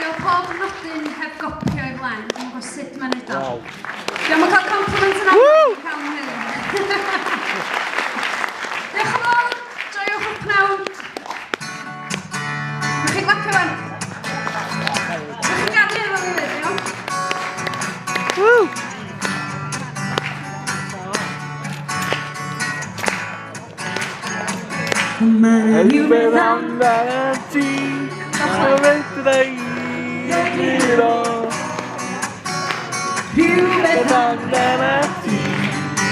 efo pob nodyn heb gopio i flaen. Dwi'n gwybod sut mae'n neud o. Dwi'n mwyn cael compliment yn aml i cael hyn. Diolch yn fawr, joiwch y pnawn. Rwy'n chi glapio fan. Rwy'n chi gadu efo fi fyd, iawn? Mae rhywbeth amdanat ti, a fedra i egluro. Rhywbeth amdanat ti,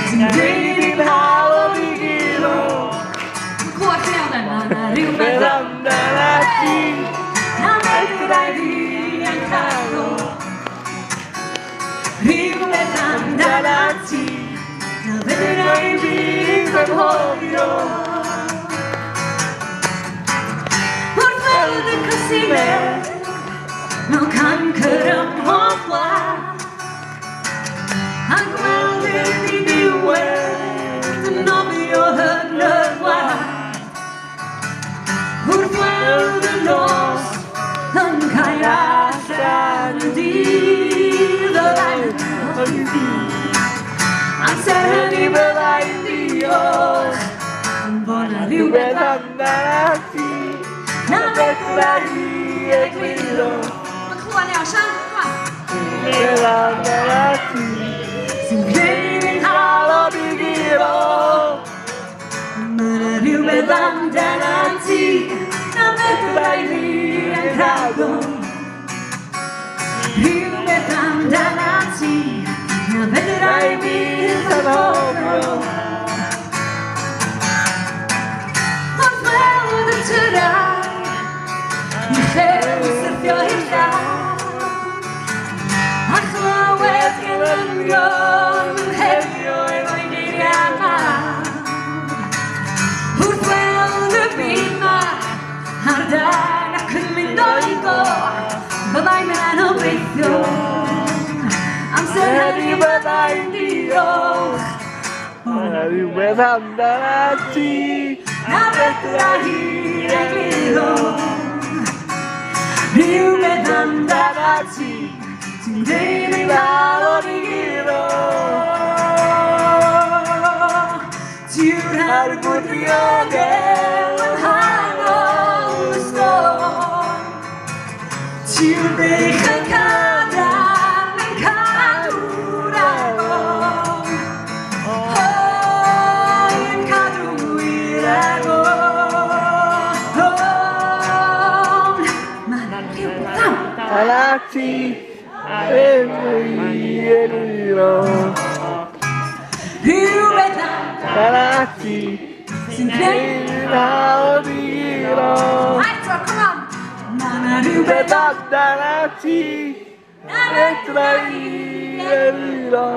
sy'n gwneud i'n hawdd i giro. Clywed chi iawn den? Rhywbeth amdanat ti, a fedra i yn cadw. Rhywbeth amdanat ti, a fedra i fi yn anghofio. Wrth y cysimau, mewn cancr ym mhoble, a gweld yn ei diwedd yn nofio yn y gwlad. Wrth weld y nos yn cael allan y dydd o ddain. Amser hynny byddai'n diolch, bod 'na rhywbeth amdanat ti, na fedra i egluro. Mae'n clywed iawn, Sian, gwan. Rhywbeth amdanat ti, sy'n gwneud i'n hawdd i giro. Mae 'na rhywbeth amdanat ti, na fedra i fi yn cadw. Rhywbeth amdanat ti, na fedra i fi yn anghofio. Wrth weld y tyrau, i llew syrthio i'r llaw, a chlywed gelynion yn herio efo'i geiriau mawr. Wrth weld y byd 'ma ar dan ac yn mynd o'i goch, byddai'n anobeithio, amser hynny byddai'n diolch. Mae rhywbeth amdanat ti, Na fedra i egluro. Rhywbeth amdanat ti, sy'n gwneud i'n hawdd i giro. Tiw'r harbwr diogel yn nghanol y storm. Tiw'r bech yn cadarn yn cadw'r agor. Yn cadw'r agor. Mae rhywbeth amdanat ti, a fedra i egluro. Rhywbeth Amdanat ti, sy'n gwneud i'n hawdd i giro. Eto, come on! Mae 'na Rhywbeth rhywbeth amdanat ti, a fedra i egluro.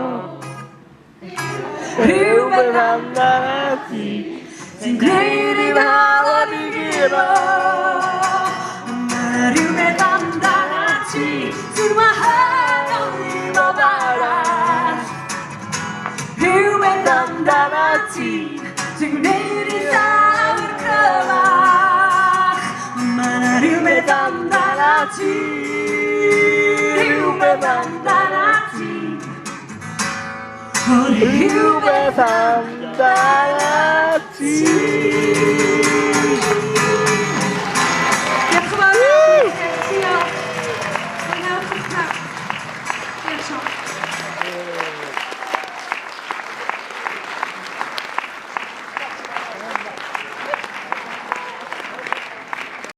Rhywbeth amdanat ti, sy'n gwneud i'n hawdd i giro. Mae 'na rhywbeth amdanat ti, sy'n wahanol i bob arall. Rhywbeth amdanat ti, sy'n gwneud i llawr cryfach. Mae 'na rhywbeth amdanat ti, rhywbeth amdanat ti. O, rhywbeth amdanat ti.